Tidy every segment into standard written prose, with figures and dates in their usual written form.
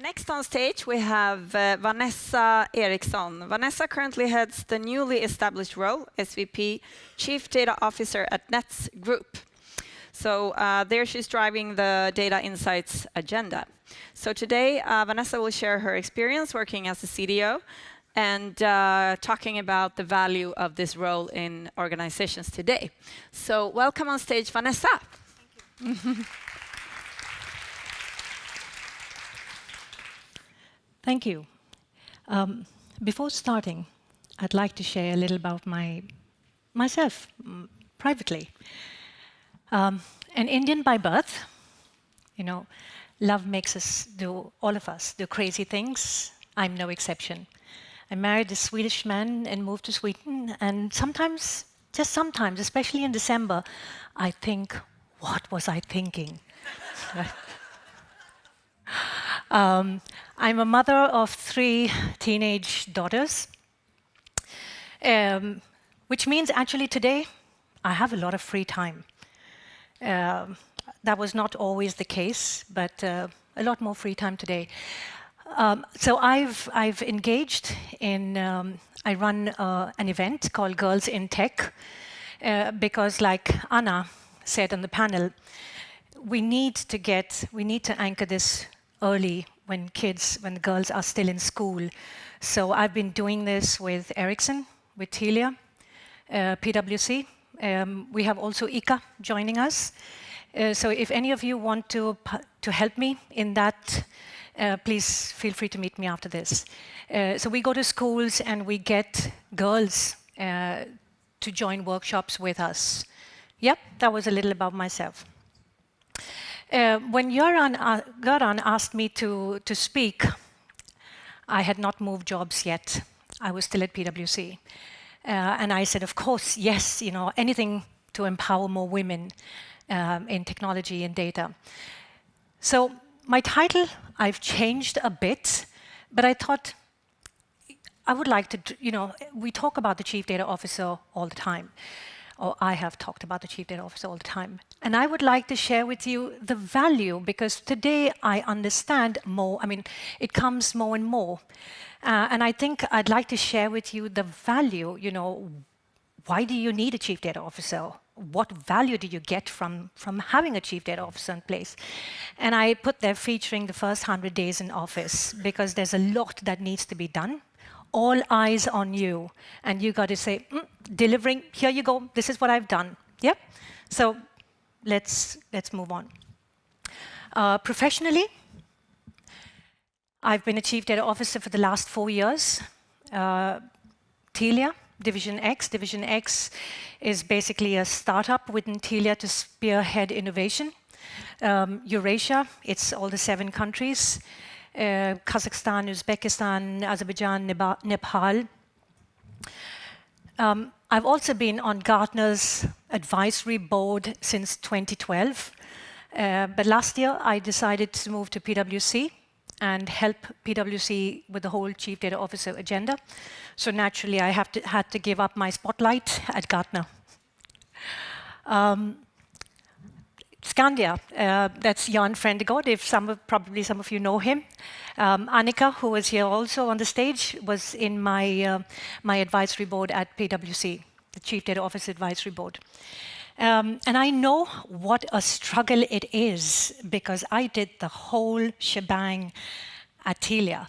Next on stage, we have Vanessa Eriksson. Vanessa currently heads the newly established role, SVP, Chief Data Officer at Nets Group. So there she's driving the data insights agenda. So today, Vanessa will share her experience working as a CDO and talking about the value of this role in organizations today. So welcome on stage, Vanessa. Thank you. Thank you. Before starting, I'd like to share a little about myself privately. An Indian by birth, love makes us all of us do crazy things. I'm no exception. I married a Swedish man and moved to Sweden, and sometimes, just sometimes, especially in December, I think, what was I thinking? I'm a mother of 3 teenage daughters, which means actually today I have a lot of free time. That was not always the case, but a lot more free time today. So I've engaged in, I run an event called Girls in Tech, because like Anna said on the panel, we need to anchor this early when the girls are still in school. So I've been doing this with Eriksson, with Telia, PwC. We have also Ika joining us. So if any of you want to help me in that, please feel free to meet me after this. So we go to schools and we get girls to join workshops with us. Yep, that was a little about myself. When Göran asked me to speak, I had not moved jobs yet. I was still at PwC. And I said, of course, yes, anything to empower more women in technology and data. So my title, I've changed a bit, but I thought I would like to, we talk about the Chief Data Officer all the time. Or I have talked about the Chief Data Officer all the time. And I would like to share with you the value, because today I understand more. I mean, it comes more and more. And I think I'd like to share with you the value, why do you need a Chief Data Officer? What value do you get from having a Chief Data Officer in place? And I put there featuring the first 100 days in office, because there's a lot that needs to be done. All eyes on you, and you got to say, delivering, here you go, this is what I've done. Yep. So let's move on. Professionally, I've been a Chief Data Officer for the last 4 years. Telia, Division X. Division X is basically a startup within Telia to spearhead innovation. Eurasia, it's all the 7 countries. Kazakhstan, Uzbekistan, Azerbaijan, Nepal. I've also been on Gartner's advisory board since 2012. But last year, I decided to move to PwC and help PwC with the whole Chief Data Officer agenda. So naturally, I had to give up my spotlight at Gartner. Skandia, that's Jan Frendegård, probably some of you know him. Annika, who was here also on the stage, was in my advisory board at PwC, the Chief Data Officer Advisory Board. And I know what a struggle it is, because I did the whole shebang at Telia.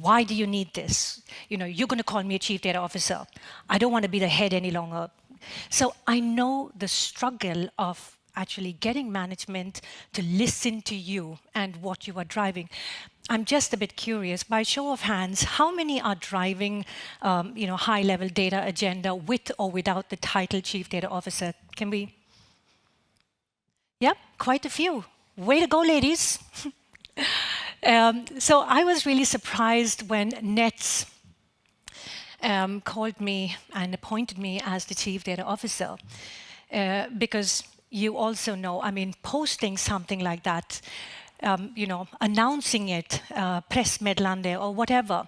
Why do you need this? You're going to call me a Chief Data Officer. I don't want to be the head any longer. So I know the struggle of actually getting management to listen to you and what you are driving. I'm just a bit curious, by show of hands, how many are driving high-level data agenda with or without the title Chief Data Officer? Can we? Yeah, quite a few. Way to go, ladies. So I was really surprised when Nets called me and appointed me as the Chief Data Officer, because you also know, posting something like that, announcing it, pressmeddelande or whatever,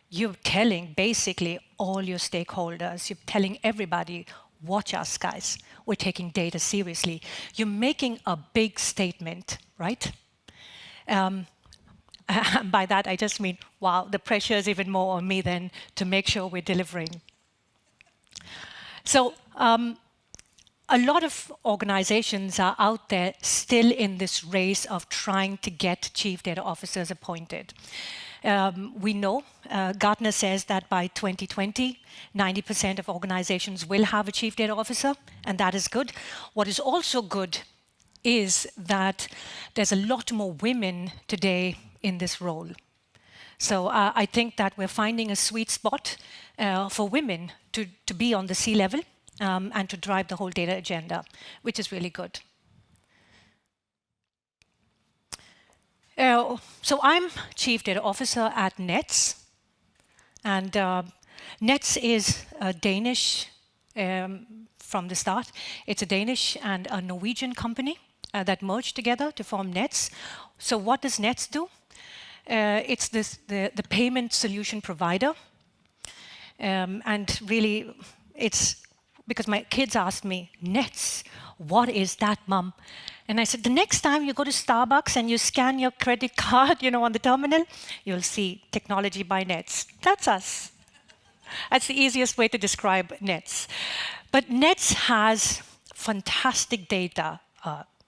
you're telling basically all your stakeholders, you're telling everybody, watch us, guys, we're taking data seriously. You're making a big statement, right? By that, I just mean, wow, the pressure is even more on me then to make sure we're delivering. So a lot of organizations are out there still in this race of trying to get chief data officers appointed. We know, Gartner says that by 2020, 90% of organizations will have a chief data officer, and that is good. What is also good is that there's a lot more women today in this role. So I think that we're finding a sweet spot for women to be on the C-level and to drive the whole data agenda, which is really good. So I'm Chief Data Officer at Nets. And Nets is a Danish from the start. It's a Danish and a Norwegian company that merged together to form Nets. So what does Nets do? It's the payment solution provider. And really, it's because my kids asked me, Nets, what is that, Mum? And I said, the next time you go to Starbucks and you scan your credit card, on the terminal, you'll see technology by Nets. That's us. That's the easiest way to describe Nets. But Nets has fantastic data,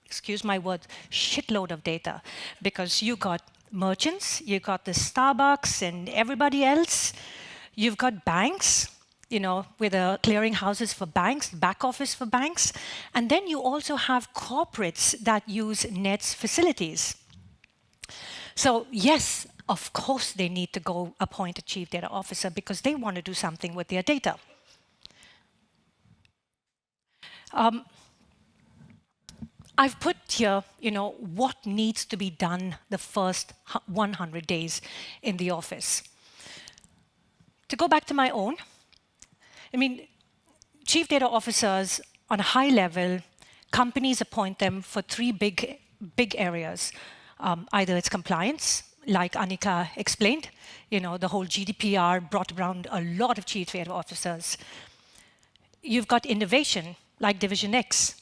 excuse my word, shitload of data, because you got merchants, you got the Starbucks and everybody else. You've got banks, with the clearing houses for banks, back office for banks. And then you also have corporates that use Nets facilities. So yes, of course they need to go appoint a chief data officer because they want to do something with their data. I've put here, what needs to be done the first 100 days in the office. To go back to my own, chief data officers on a high level, companies appoint them for three big areas. Either it's compliance, like Annika explained, the whole GDPR brought around a lot of chief data officers. You've got innovation, like Division X.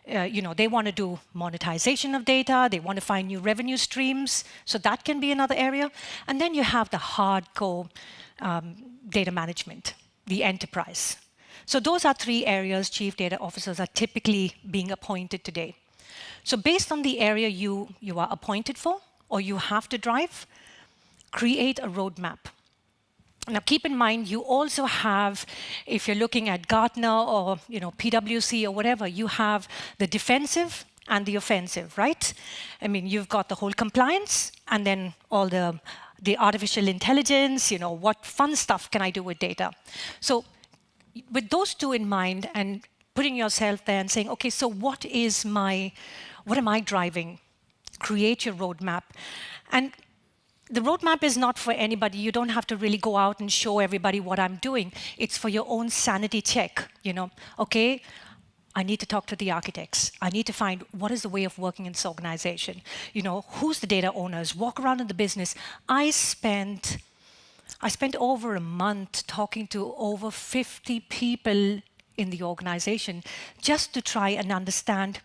They want to do monetization of data, they want to find new revenue streams, so that can be another area. And then you have the hardcore data management, the enterprise. So those are three areas chief data officers are typically being appointed today. So based on the area you are appointed for, or you have to drive, create a roadmap. Now keep in mind, you also have, if you're looking at Gartner or PwC or whatever, you have the defensive and the offensive, right? You've got the whole compliance and then all the artificial intelligence, what fun stuff can I do with data? So with those two in mind and putting yourself there and saying, okay, so what am I driving? Create your roadmap. And the roadmap is not for anybody. You don't have to really go out and show everybody what I'm doing. It's for your own sanity check, Okay, I need to talk to the architects. I need to find what is the way of working in this organization. Who's the data owners? Walk around in the business. I spent over a month talking to over 50 people in the organization just to try and understand,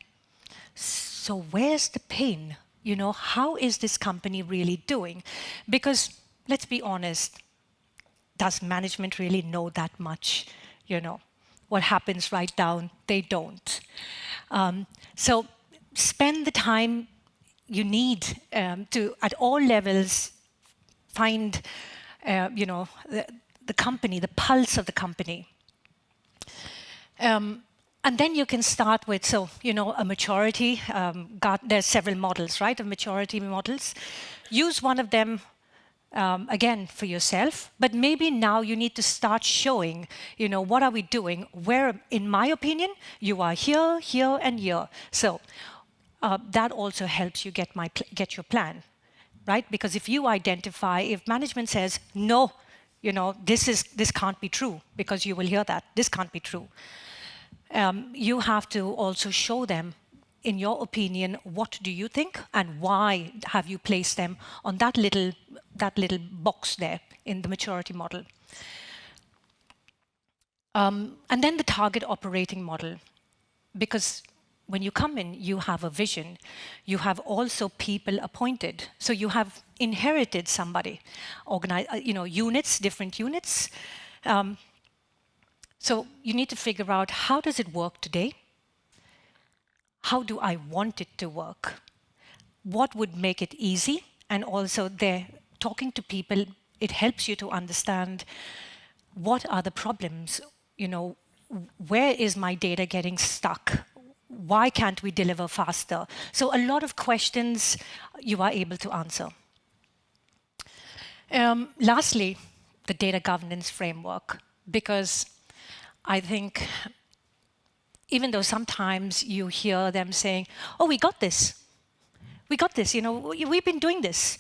so where's the pain? How is this company really doing? Because let's be honest, does management really know that much? What happens right down, they don't. So spend the time you need to, at all levels, find the company, the pulse of the company. And then you can start with, a maturity. There's several models, right, of maturity models. Use one of them, again, for yourself. But maybe now you need to start showing, what are we doing? Where, in my opinion, you are here, here, and here. So that also helps you get your plan, right? Because if you identify, if management says, no, this can't be true, because you will hear that, this can't be true. You have to also show them, in your opinion, what do you think and why have you placed them on that little box there in the maturity model. And then the target operating model, because when you come in, you have a vision. You have also people appointed. So you have inherited somebody, units, different units. So you need to figure out, how does it work today? How do I want it to work? What would make it easy? And also talking to people, it helps you to understand what are the problems, where is my data getting stuck? Why can't we deliver faster? So a lot of questions you are able to answer. Lastly, the data governance framework, because I think even though sometimes you hear them saying, oh, we got this, we've been doing this.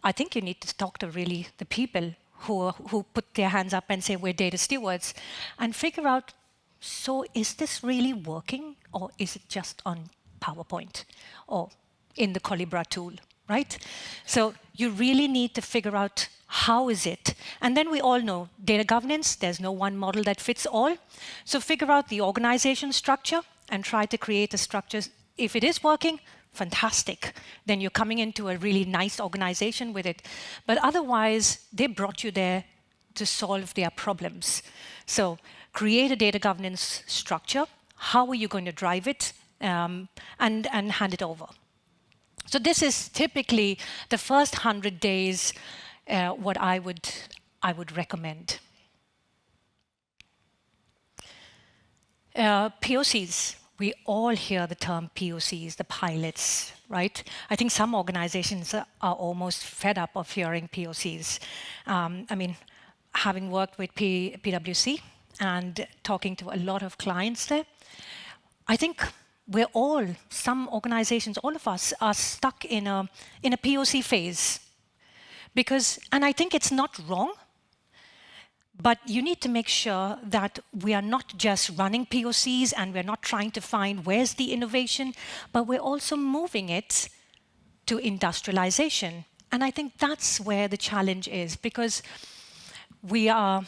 I think you need to talk to really the people who put their hands up and say, we're data stewards, and figure out, so is this really working, or is it just on PowerPoint or in the Colibra tool, right? So you really need to figure out, how is it? And then we all know data governance, there's no one model that fits all. So figure out the organization structure and try to create a structure. If it is working, fantastic. Then you're coming into a really nice organization with it. But otherwise, they brought you there to solve their problems. So create a data governance structure. How are you going to drive it? And hand it over. So this is typically the first 100 days what I would recommend. POCs. We all hear the term POCs, the pilots, right? I think some organizations are almost fed up of hearing POCs. I mean, having worked with PwC and talking to a lot of clients there, I think some organizations, all of us, are stuck in a POC phase. And I think it's not wrong, but you need to make sure that we are not just running POCs and we're not trying to find where's the innovation, but we're also moving it to industrialization. And I think that's where the challenge is, because we are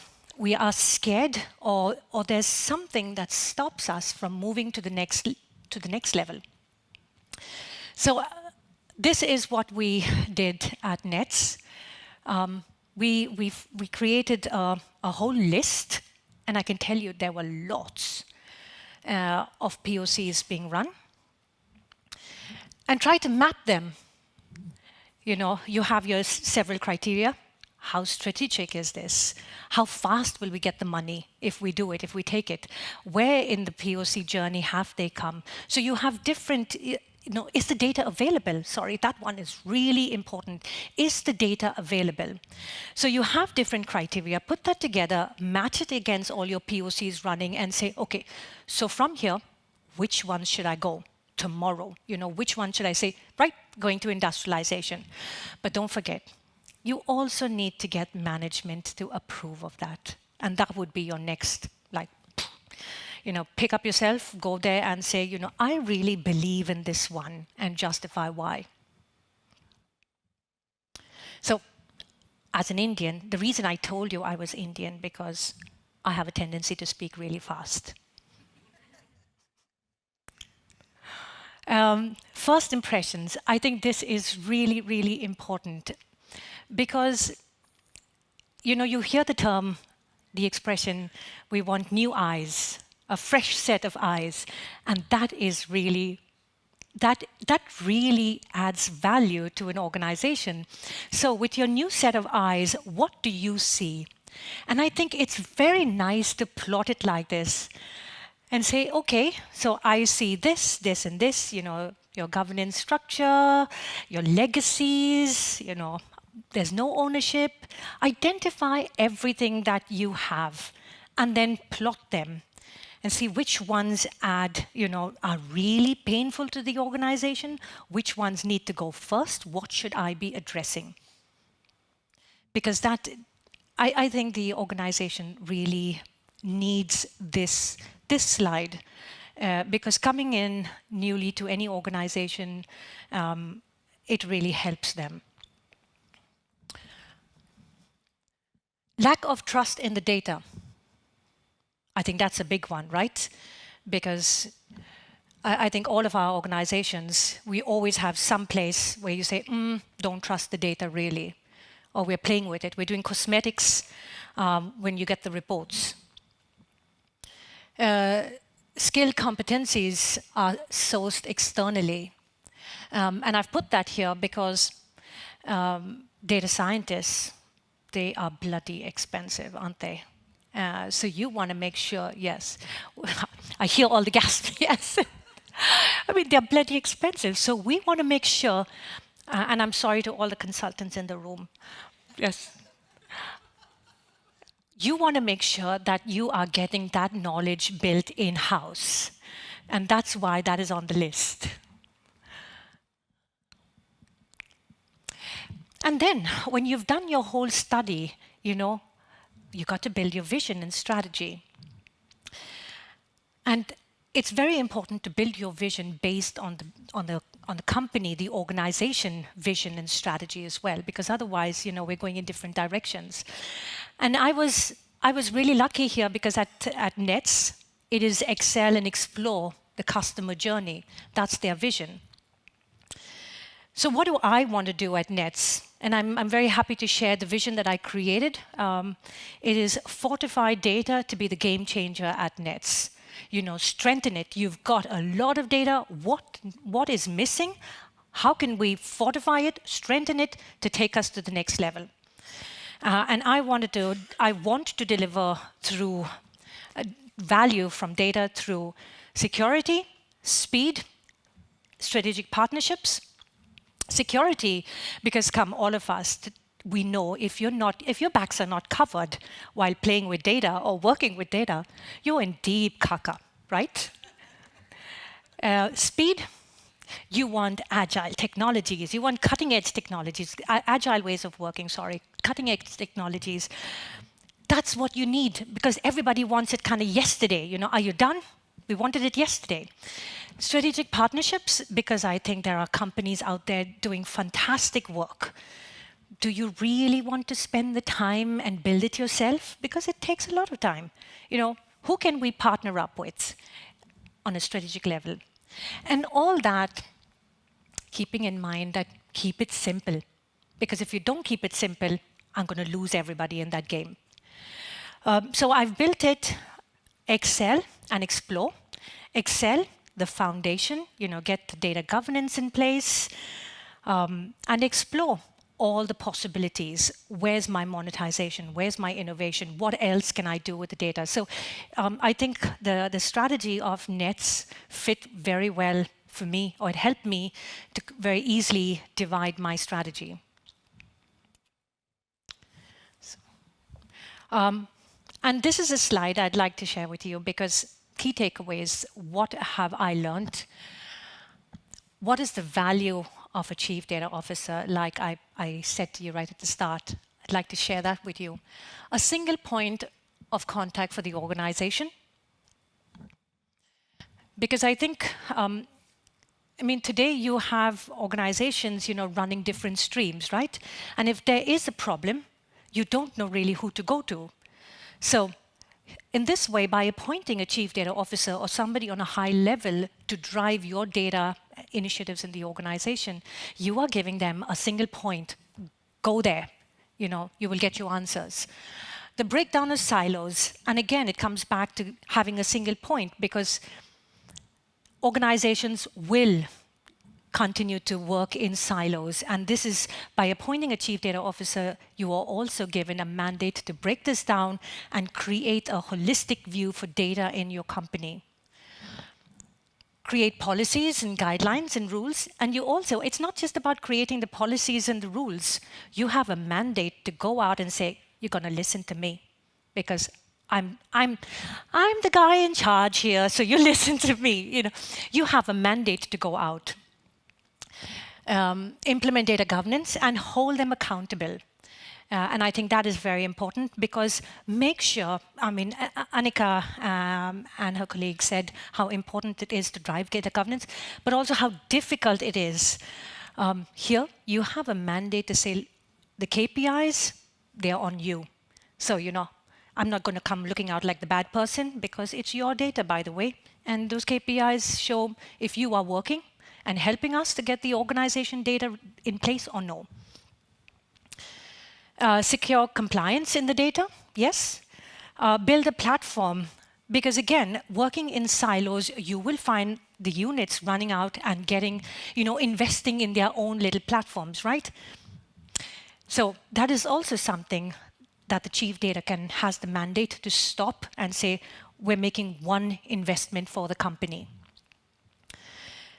scared, or there's something that stops us from moving to the next level. So this is what we did at Nets. We created a whole list, and I can tell you there were lots of POCs being run, and try to map them. You have your several criteria. How strategic is this? How fast will we get the money if we do it, if we take it? Where in the POC journey have they come? So you have different, is the data available? Sorry, that one is really important. Is the data available? So you have different criteria, put that together, match it against all your POCs running and say, okay, so from here, which one should I go tomorrow? Which one should I say, right, going to industrialization? But don't forget, you also need to get management to approve of that. And that would be your next, pick up yourself, go there and say, I really believe in this one, and justify why. So as an Indian, the reason I told you I was Indian, because I have a tendency to speak really fast. First impressions, I think this is really, really important. Because, you hear the term, the expression, we want new eyes, a fresh set of eyes. And that is really, that really adds value to an organization. So with your new set of eyes, what do you see? And I think it's very nice to plot it like this and say, okay, so I see this, this, and this, your governance structure, your legacies, there's no ownership. Identify everything that you have and then plot them and see which ones are really painful to the organization, which ones need to go first, what should I be addressing? Because I think the organization really needs this slide, because coming in newly to any organization, it really helps them. Lack of trust in the data. I think that's a big one, right? Because I think all of our organizations, we always have some place where you say, don't trust the data really, or we're playing with it. We're doing cosmetics when you get the reports. Skill competencies are sourced externally. And I've put that here because data scientists, they are bloody expensive, aren't they? So you want to make sure, yes. I hear all the gasps, yes. I mean, they're bloody expensive. So we want to make sure, and I'm sorry to all the consultants in the room. Yes. You want to make sure that you are getting that knowledge built in-house. And that's why that is on the list. And then, when you've done your whole study, you got to build your vision and strategy. And it's very important to build your vision based on the company, the organization vision and strategy as well, because otherwise, we're going in different directions. And I was really lucky here because at Nets, it is excel and explore the customer journey. That's their vision. So what do I want to do at Nets? And I'm very happy to share the vision that I created. It is fortify data to be the game changer at Nets. Strengthen it. You've got a lot of data. What is missing? How can we fortify it, strengthen it to take us to the next level? And I want to deliver through value from data through security, speed, strategic partnerships. Security, because all of us, we know if your backs are not covered while playing with data or working with data, you're in deep caca, right? Speed, you want agile technologies, you want cutting-edge technologies, agile ways of working, cutting-edge technologies. That's what you need, because everybody wants it kind of yesterday. Are you done? We wanted it yesterday. Strategic partnerships, because I think there are companies out there doing fantastic work. Do you really want to spend the time and build it yourself? Because it takes a lot of time. Who can we partner up with on a strategic level? And all that, keeping in mind that keep it simple. Because if you don't keep it simple, I'm going to lose everybody in that game. So I've built it, excel and explore. Excel, the foundation, get the data governance in place, and explore all the possibilities. Where's my monetization? Where's my innovation? What else can I do with the data? So I think the strategy of Nets fit very well for me, or it helped me to very easily divide my strategy. And this is a slide I'd like to share with you because key takeaways, what have I learned? What is the value of a chief data officer, like I said to you right at the start? I'd like to share that with you. A single point of contact for the organization. Because I think, today you have organizations, running different streams, right? And if there is a problem, you don't know really who to go to. So in this way, by appointing a chief data officer or somebody on a high level to drive your data initiatives in the organization, you are giving them a single point. Go there. You will get your answers. The breakdown of silos, and again, it comes back to having a single point because organizations will continue to work in silos. And this is, by appointing a chief data officer, you are also given a mandate to break this down and create a holistic view for data in your company. Create policies and guidelines and rules. And you also, it's not just about creating the policies and the rules. You have a mandate to go out and say, you're going to listen to me because I'm the guy in charge here, so you listen to me. You have a mandate to go out. Implement data governance and hold them accountable. And I think that is very important because make sure, Annika and her colleague said how important it is to drive data governance, but also how difficult it is. Here, you have a mandate to say the KPIs, they're on you. So, I'm not going to come looking out like the bad person because it's your data, by the way, And those KPIs show if you are working and helping us to get the organization data in place or no. Secure compliance in the data, yes. Build a platform, because again, working in silos, you will find the units running out and getting, investing in their own little platforms, right? So that is also something that the chief data has the mandate to stop and say, we're making one investment for the company.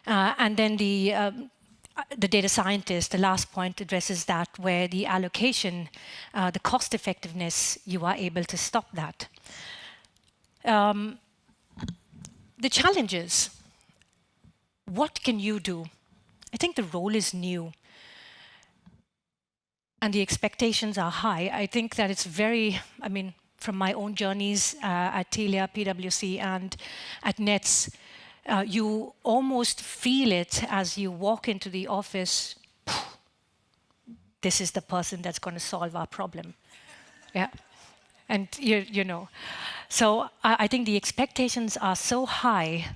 And then the data scientist, the last point addresses that, where the allocation, the cost effectiveness, you are able to stop that. The challenges, what can you do? I think the role is new and the expectations are high. I think that it's very, from my own journeys at Telia, PwC, and at Nets, you almost feel it as you walk into the office. This is the person that's going to solve our problem. Yeah, and you know. So I think the expectations are so high.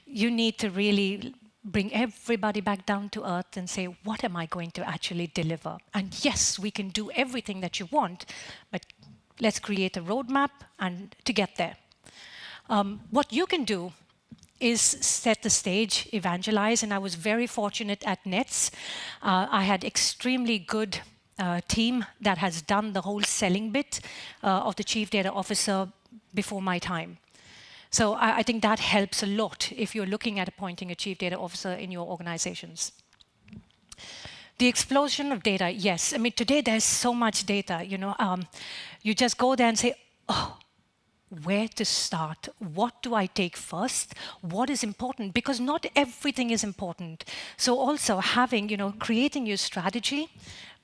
You need to really bring everybody back down to earth and say, what am I going to actually deliver? And yes, we can do everything that you want, but let's create a roadmap and to get there. What you can do is set the stage, evangelize, and I was very fortunate at Nets. I had extremely good team that has done the whole selling bit of the chief data officer before my time. So I think that helps a lot if you're looking at appointing a chief data officer in your organizations. The explosion of data, yes. I mean, today there's so much data, you just go there and say, oh, where to start? What do I take first? What is important? Because not everything is important. So also having, creating your strategy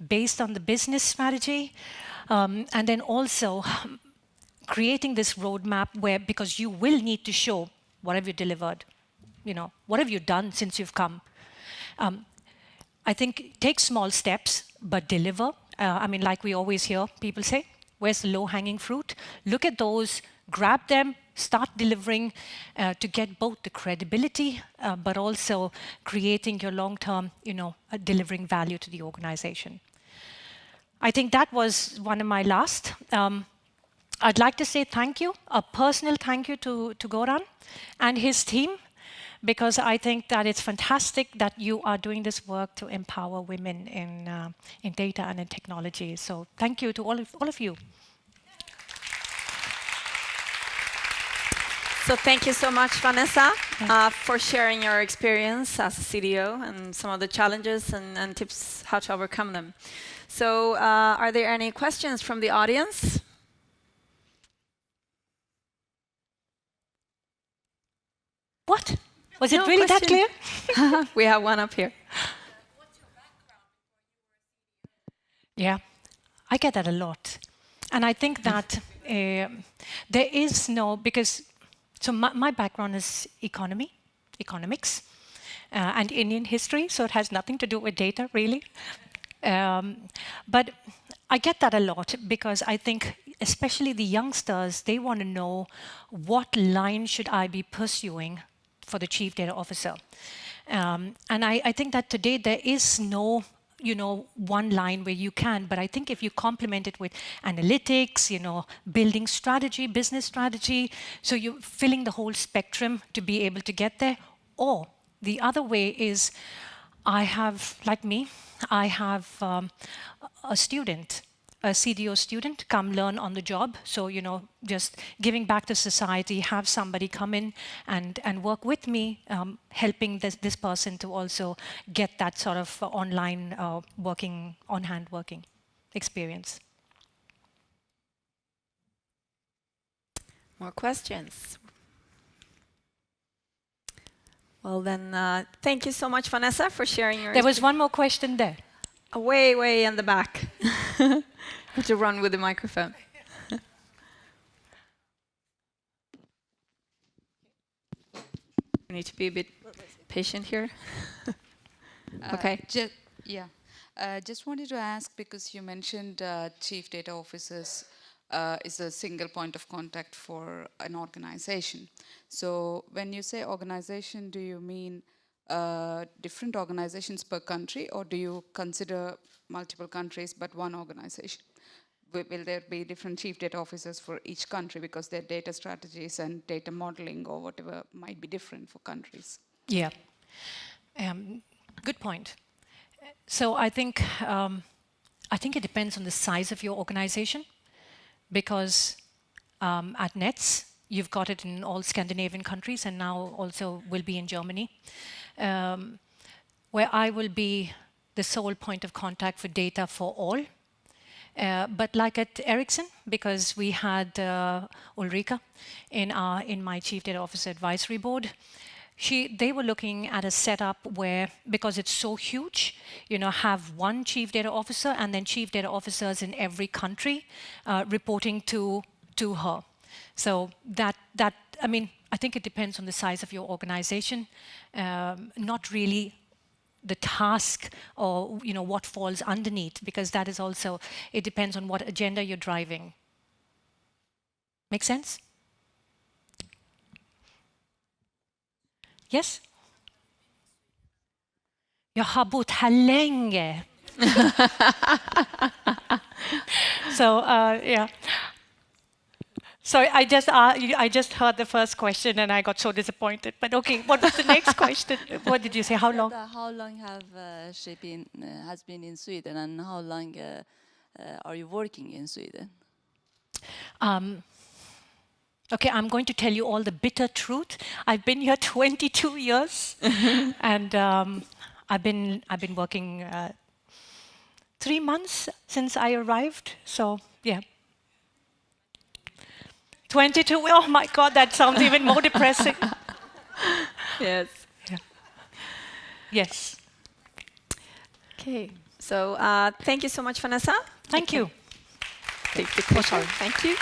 based on the business strategy, and then also creating this roadmap where, because you will need to show what have you delivered, what have you done since you've come. I think take small steps, but deliver. Like we always hear people say, where's the low-hanging fruit? Look at those, grab them, start delivering to get both the credibility, but also creating your long-term, delivering value to the organization. I think that was one of my last. I'd like to say thank you, a personal thank you to Goran and his team, because I think that it's fantastic that you are doing this work to empower women in data and in technology. So thank you to all of you. So thank you so much, Vanessa, for sharing your experience as a CDO and some of the challenges and tips how to overcome them. So are there any questions from the audience? What? Was it really that clear? We have one up here. What's your background? Yeah, I get that a lot. And I think that there is no, because, so my background is economics, and Indian history, so it has nothing to do with data, really. But I get that a lot because I think, especially the youngsters, they want to know what line should I be pursuing for the chief data officer. And I think that today there is no one line where you can, but I think if you complement it with analytics, building strategy, business strategy, so you're filling the whole spectrum to be able to get there. Or the other way is, I have a student, a CDO student, come learn on the job. So, just giving back to society, have somebody come in and work with me, helping this person to also get that sort of online working, on-hand working experience. More questions? Well, then, thank you so much, Vanessa, for sharing your... There was one more question there. Way in the back. Have to run with the microphone. We need to be a bit patient here. Okay. Just wanted to ask, because you mentioned chief data officers is a single point of contact for an organization. So when you say organization, do you mean different organizations per country, or do you consider multiple countries but one organization? Will there be different chief data officers for each country because their data strategies and data modeling or whatever might be different for countries? Yeah. Good point. So I think it depends on the size of your organization, because at Nets, you've got it in all Scandinavian countries and now also will be in Germany, where I will be the sole point of contact for data for all. But like at Eriksson, because we had Ulrika in my Chief Data Officer Advisory Board, they were looking at a setup where, because it's so huge, have one Chief Data Officer and then Chief Data Officers in every country reporting to her. So I think it depends on the size of your organization, not really the task or what falls underneath, because that is also, it depends on what agenda you're driving. Make sense? Yes? Jag har bott här länge. So, yeah. Sorry, I just heard the first question and I got so disappointed. But okay, what was the next question? What did you say? How long? How long has been in Sweden, and how long are you working in Sweden? Okay, I'm going to tell you all the bitter truth. I've been here 22 years, and I've been working 3 months since I arrived. So yeah. 22, oh my God, that sounds even more depressing. Yes. Yeah. Yes. Okay. So thank you so much, Vanessa. Thank you. Take the picture. Thank you.